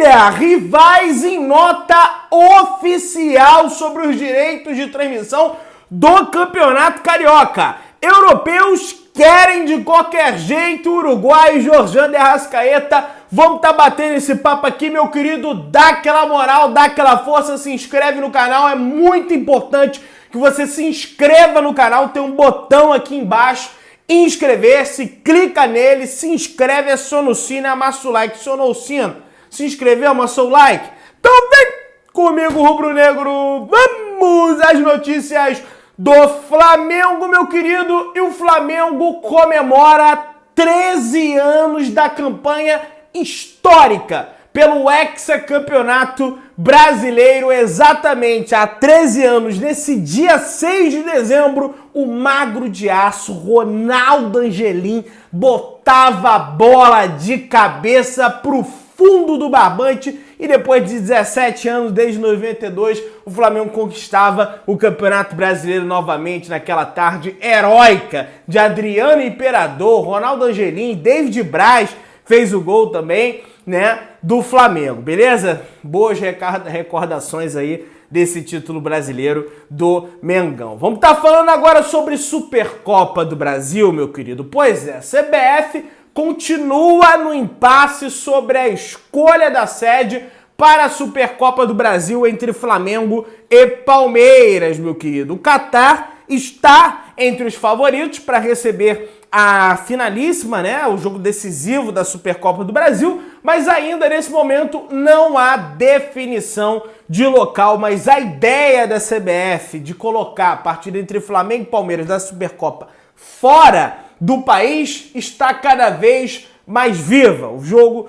Olha, rivais em nota oficial sobre os direitos de transmissão do Campeonato Carioca. Europeus querem de qualquer jeito, Uruguai, Jorjan de Arrascaeta. Vamos tá batendo esse papo aqui, meu querido. Dá aquela moral, dá aquela força, se inscreve no canal. É muito importante que você se inscreva no canal. Tem um botão aqui embaixo, inscrever-se, clica nele, se inscreve, aciona o sino, amassa o like, aciona o sino. Se inscreveu, amassou o like? Então vem comigo, rubro-negro. Vamos às notícias do Flamengo, meu querido. E o Flamengo comemora 13 anos da campanha histórica pelo hexacampeonato brasileiro. Exatamente há 13 anos, nesse dia 6 de dezembro, o magro de aço Ronaldo Angelim botava a bola de cabeça pro fundo do barbante e depois de 17 anos, desde 92, o Flamengo conquistava o Campeonato Brasileiro novamente naquela tarde heróica de Adriano Imperador, Ronaldo Angelim, David Braz fez o gol também, né, do Flamengo, beleza? Boas recordações aí desse título brasileiro do Mengão. Vamos estar falando agora sobre Supercopa do Brasil, meu querido. Pois é, a CBF continua no impasse sobre a escolha da sede para a Supercopa do Brasil entre Flamengo e Palmeiras, meu querido. O Catar está entre os favoritos para receber a finalíssima, né, o jogo decisivo da Supercopa do Brasil, mas ainda nesse momento não há definição de local, mas a ideia da CBF de colocar a partida entre Flamengo e Palmeiras da Supercopa fora do país está cada vez mais viva. O jogo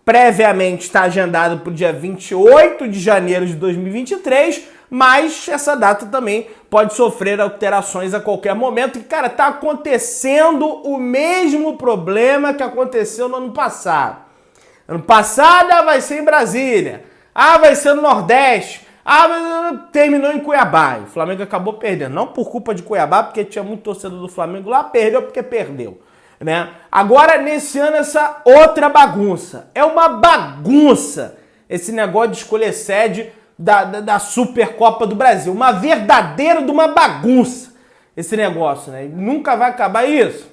previamente está agendado para o dia 28 de janeiro de 2023, mas essa data também pode sofrer alterações a qualquer momento. E, cara, tá acontecendo o mesmo problema que aconteceu no ano passado. Ano passado vai ser em Brasília, vai ser no Nordeste, terminou em Cuiabá. O Flamengo acabou perdendo, não por culpa de Cuiabá, porque tinha muito torcedor do Flamengo lá, perdeu porque perdeu, né? Agora, nesse ano, essa outra bagunça. É uma bagunça esse negócio de escolher sede da Supercopa do Brasil. Uma verdadeira de uma bagunça esse negócio, né? Nunca vai acabar isso.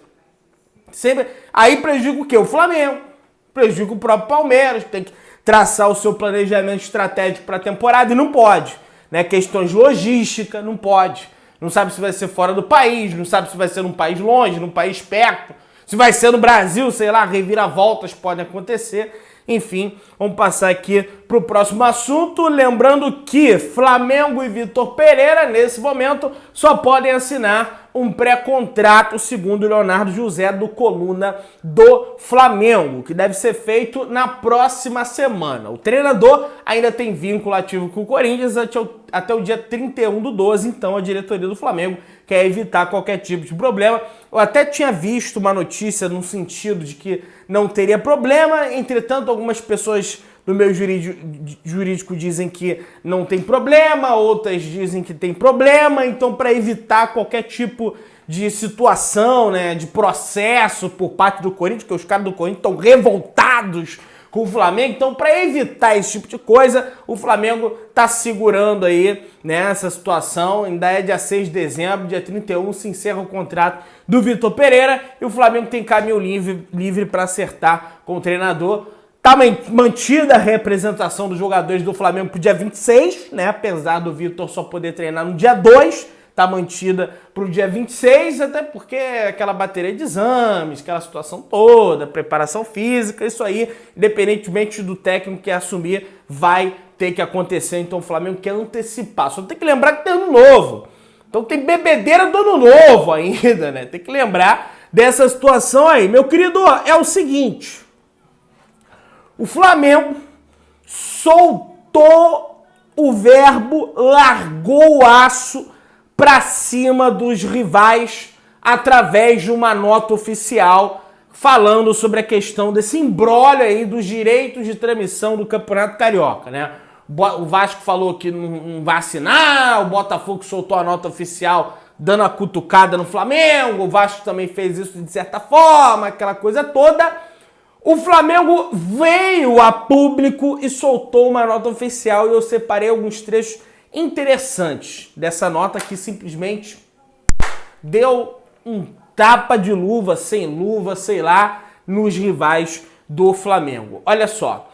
Sempre. Aí prejudica o quê? O Flamengo. Prejudica o próprio Palmeiras, que tem que traçar o seu planejamento estratégico para a temporada e não pode, né? Questões de logística, não pode. Não sabe se vai ser fora do país, não sabe se vai ser num país longe, num país perto, se vai ser no Brasil, sei lá, reviravoltas podem acontecer. Enfim, vamos passar aqui para o próximo assunto, lembrando que Flamengo e Vitor Pereira, nesse momento, só podem assinar um pré-contrato, segundo Leonardo José, do Coluna do Flamengo, que deve ser feito na próxima semana. O treinador ainda tem vínculo ativo com o Corinthians até o dia 31/12, então a diretoria do Flamengo quer evitar qualquer tipo de problema. Eu até tinha visto uma notícia no sentido de que não teria problema, entretanto algumas pessoas do meio jurídico dizem que não tem problema, outras dizem que tem problema, então para evitar qualquer tipo de situação, né, de processo por parte do Corinthians, porque os caras do Corinthians estão revoltados com o Flamengo, então para evitar esse tipo de coisa, o Flamengo tá segurando aí, né, essa situação. Ainda é dia 6 de dezembro, dia 31 se encerra o contrato do Vitor Pereira e o Flamengo tem caminho livre para acertar com o treinador. Tá mantida a representação dos jogadores do Flamengo pro dia 26, né, apesar do Vitor só poder treinar no dia 2, tá mantida pro dia 26, até porque aquela bateria de exames, aquela situação toda, preparação física, isso aí, independentemente do técnico que assumir, vai ter que acontecer. Então o Flamengo quer antecipar. Só tem que lembrar que tem ano novo. Então tem bebedeira do ano novo ainda, né? Tem que lembrar dessa situação aí. Meu querido, é o seguinte. O Flamengo soltou o verbo, largou o aço para cima dos rivais através de uma nota oficial falando sobre a questão desse imbróglio aí dos direitos de transmissão do Campeonato Carioca, né? O Vasco falou que não vai assinar, o Botafogo soltou a nota oficial dando a cutucada no Flamengo, o Vasco também fez isso de certa forma, aquela coisa toda. O Flamengo veio a público e soltou uma nota oficial e eu separei alguns trechos interessantes dessa nota que simplesmente deu um tapa de luva, sei lá, nos rivais do Flamengo. Olha só,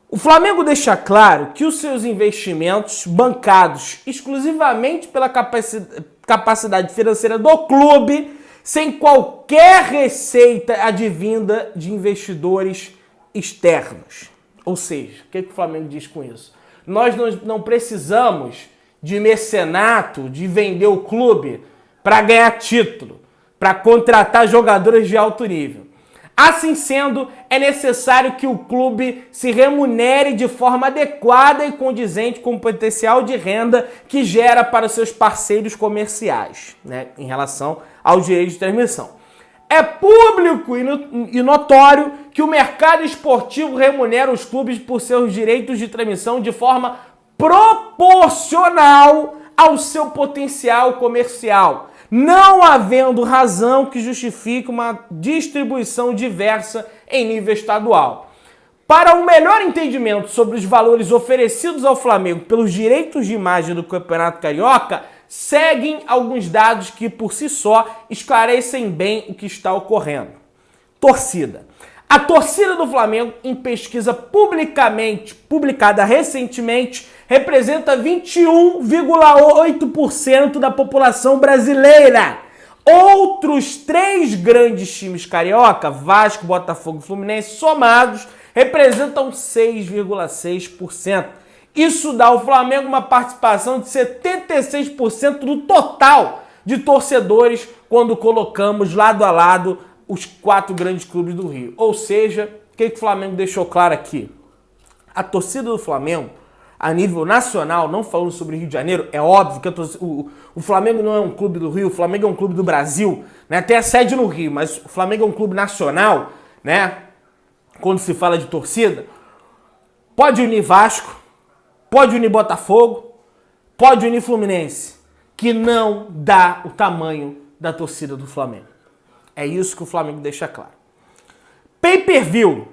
o Flamengo deixa claro que os seus investimentos bancados exclusivamente pela capacidade financeira do clube, sem qualquer receita advinda de investidores externos. Ou seja, o que o Flamengo diz com isso? Nós não precisamos de mecenato, de vender o clube para ganhar título, para contratar jogadores de alto nível. Assim sendo, é necessário que o clube se remunere de forma adequada e condizente com o potencial de renda que gera para os seus parceiros comerciais, né, em relação ao direito de transmissão. É público e notório que o mercado esportivo remunera os clubes por seus direitos de transmissão de forma proporcional ao seu potencial comercial, não havendo razão que justifique uma distribuição diversa em nível estadual. Para um melhor entendimento sobre os valores oferecidos ao Flamengo pelos direitos de imagem do Campeonato Carioca, seguem alguns dados que, por si só, esclarecem bem o que está ocorrendo. Torcida. A torcida do Flamengo, em pesquisa publicada recentemente, representa 21,8% da população brasileira. Outros 3 grandes times carioca, Vasco, Botafogo e Fluminense, somados, representam 6,6%. Isso dá ao Flamengo uma participação de 76% do total de torcedores quando colocamos lado a lado os 4 grandes clubes do Rio. Ou seja, o que o Flamengo deixou claro aqui? A torcida do Flamengo, a nível nacional, não falando sobre Rio de Janeiro, é óbvio que o Flamengo não é um clube do Rio, o Flamengo é um clube do Brasil, né? Tem a sede no Rio, mas o Flamengo é um clube nacional, né? Quando se fala de torcida, pode unir Vasco, pode unir Botafogo, pode unir Fluminense, que não dá o tamanho da torcida do Flamengo. É isso que o Flamengo deixa claro. Pay-per-view.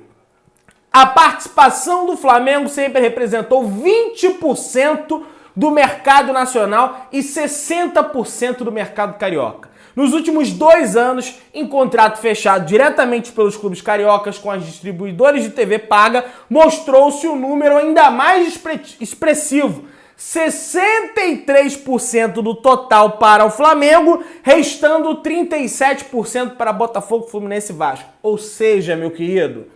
A participação do Flamengo sempre representou 20% do mercado nacional e 60% do mercado carioca. Nos últimos 2 anos, em contrato fechado diretamente pelos clubes cariocas com as distribuidoras de TV paga, mostrou-se um número ainda mais expressivo. 63% do total para o Flamengo, restando 37% para Botafogo, Fluminense e Vasco. Ou seja, meu querido,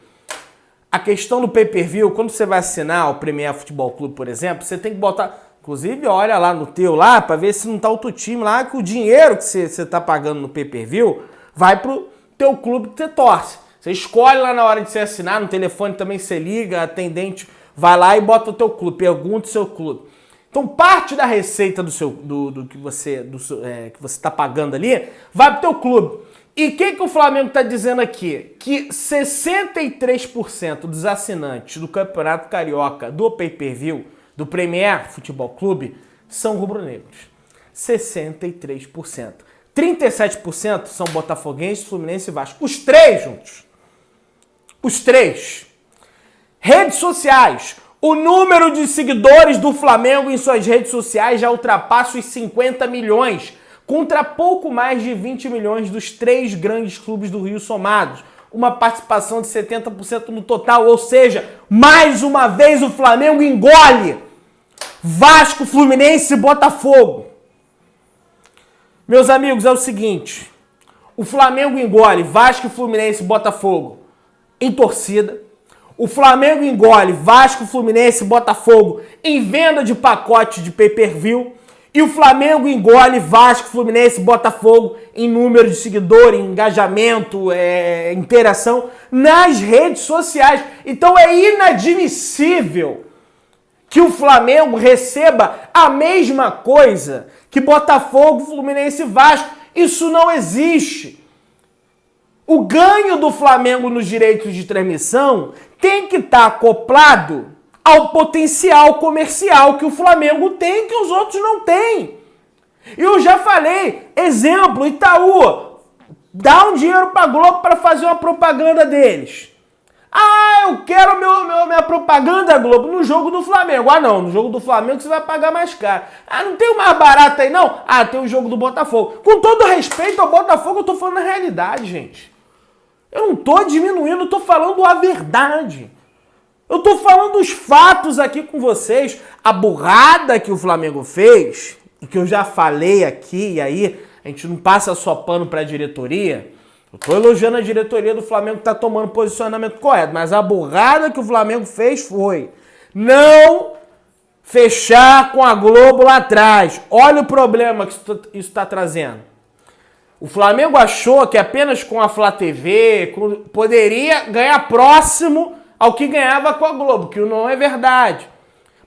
a questão do pay-per-view, quando você vai assinar o Premier Futebol Clube, por exemplo, você tem que botar... Inclusive, olha lá no teu lá, para ver se não tá outro time lá, que o dinheiro que você tá pagando no pay-per-view vai pro teu clube que você torce. Você escolhe lá na hora de você assinar, no telefone também você liga, a atendente vai lá e bota o teu clube, pergunta o seu clube. Então, parte da receita do que você está pagando ali vai para o teu clube. E o que o Flamengo está dizendo aqui? Que 63% dos assinantes do Campeonato Carioca, do pay-per-view, do Premier Futebol Clube, são rubro-negros. 63%. 37% são botafoguenses, Fluminense e Vasco. Os 3 juntos. Os 3. Redes sociais. O número de seguidores do Flamengo em suas redes sociais já ultrapassa os 50 milhões, contra pouco mais de 20 milhões dos 3 grandes clubes do Rio somados. Uma participação de 70% no total, ou seja, mais uma vez o Flamengo engole Vasco, Fluminense e Botafogo. Meus amigos, é o seguinte, o Flamengo engole Vasco, Fluminense e Botafogo em torcida. O Flamengo engole Vasco, Fluminense e Botafogo em venda de pacote de pay-per-view. E o Flamengo engole Vasco, Fluminense e Botafogo em número de seguidores, engajamento, interação nas redes sociais. Então é inadmissível que o Flamengo receba a mesma coisa que Botafogo, Fluminense e Vasco. Isso não existe. O ganho do Flamengo nos direitos de transmissão tem que estar acoplado ao potencial comercial que o Flamengo tem, que os outros não têm. Eu já falei, exemplo, Itaú, dá um dinheiro para a Globo para fazer uma propaganda deles. Ah, eu quero minha propaganda, Globo, no jogo do Flamengo. Ah, não, no jogo do Flamengo você vai pagar mais caro. Ah, não tem o mais barato aí, não? Ah, tem o jogo do Botafogo. Com todo respeito ao Botafogo, eu tô falando a realidade, gente. Eu não tô diminuindo, eu tô falando a verdade. Eu tô falando os fatos aqui com vocês. A burrada que o Flamengo fez, e que eu já falei aqui, e aí a gente não passa só pano pra diretoria. Eu tô elogiando a diretoria do Flamengo que tá tomando posicionamento correto, mas a burrada que o Flamengo fez foi não fechar com a Globo lá atrás. Olha o problema que isso tá trazendo. O Flamengo achou que apenas com a Flá TV poderia ganhar próximo ao que ganhava com a Globo, que não é verdade.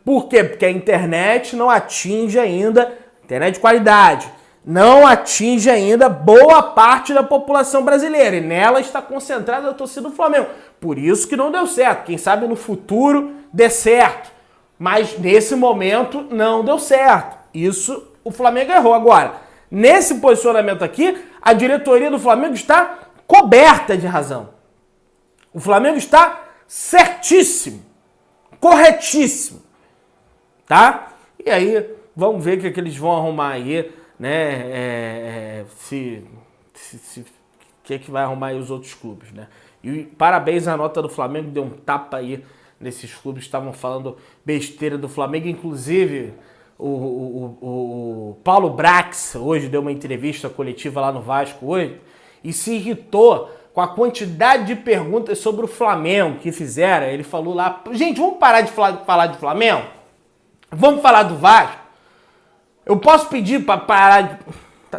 Por quê? Porque a internet não atinge ainda, internet de qualidade, não atinge ainda boa parte da população brasileira. E nela está concentrada a torcida do Flamengo. Por isso que não deu certo. Quem sabe no futuro dê certo. Mas nesse momento não deu certo. Isso o Flamengo errou. Agora, nesse posicionamento aqui, a diretoria do Flamengo está coberta de razão. O Flamengo está certíssimo, corretíssimo, tá? E aí, vamos ver o que eles vão arrumar aí, né? Que vai arrumar aí os outros clubes, né? E parabéns à nota do Flamengo, deu um tapa aí nesses clubes que estavam falando besteira do Flamengo, inclusive o Paulo Brax hoje deu uma entrevista coletiva lá no Vasco hoje e se irritou com a quantidade de perguntas sobre o Flamengo que fizeram. Ele falou lá, gente, vamos parar de falar de Flamengo? Vamos falar do Vasco? Eu posso pedir para parar de...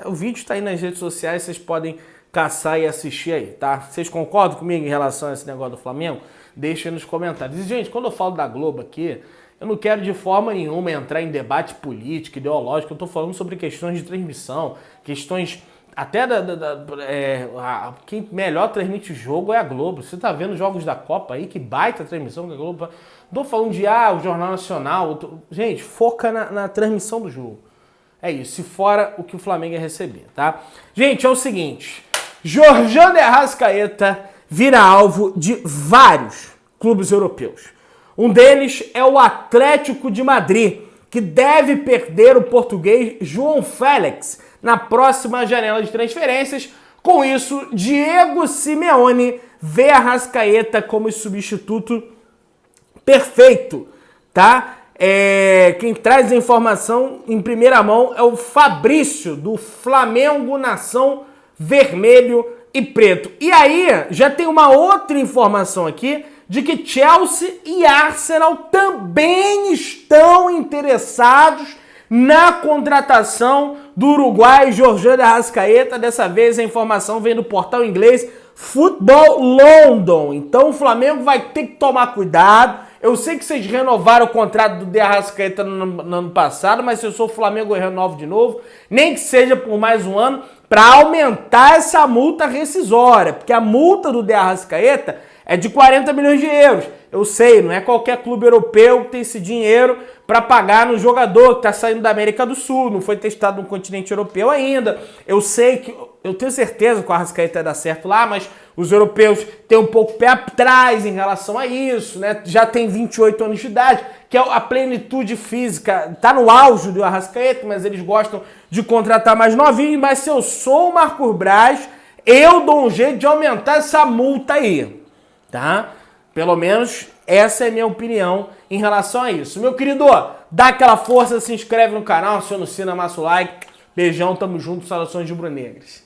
O vídeo está aí nas redes sociais, vocês podem caçar e assistir aí, tá? Vocês concordam comigo em relação a esse negócio do Flamengo? Deixem nos comentários. E, gente, quando eu falo da Globo aqui, eu não quero de forma nenhuma entrar em debate político, ideológico. Eu tô falando sobre questões de transmissão, questões até quem melhor transmite o jogo é a Globo. Você tá vendo jogos da Copa aí, que baita transmissão que a Globo... Não tô falando de, o Jornal Nacional. Gente, foca na transmissão do jogo. É isso, se fora o que o Flamengo ia receber, tá? Gente, é o seguinte, Georgian de Arrascaeta vira alvo de vários clubes europeus. Um deles é o Atlético de Madrid, que deve perder o português João Félix na próxima janela de transferências. Com isso, Diego Simeone vê Arrascaeta como substituto perfeito, tá? Quem traz a informação em primeira mão é o Fabrício, do Flamengo Nação Vermelho e Preto. E aí, já tem uma outra informação aqui de que Chelsea e Arsenal também estão interessados na contratação do uruguai Georgian de Arrascaeta. Dessa vez a informação vem do portal inglês Football London. Então o Flamengo vai ter que tomar cuidado. Eu sei que vocês renovaram o contrato do De Arrascaeta no ano passado, mas se eu sou o Flamengo eu renovo de novo, nem que seja por mais um ano, para aumentar essa multa rescisória, porque a multa do De Arrascaeta é de 40 milhões de euros. Eu sei, não é qualquer clube europeu que tem esse dinheiro para pagar no jogador que está saindo da América do Sul, não foi testado no continente europeu ainda. Eu sei que, eu tenho certeza que o Arrascaeta dá certo lá, mas os europeus têm um pouco pé atrás em relação a isso, né? Já tem 28 anos de idade, que é a plenitude física, está no auge do Arrascaeta, mas eles gostam de contratar mais novinho. Mas se eu sou o Marcos Braz, eu dou um jeito de aumentar essa multa aí, tá? Pelo menos essa é a minha opinião em relação a isso. Meu querido, dá aquela força, se inscreve no canal, aciona o sino, amassa o like. Beijão, tamo junto, saudações rubro-negras.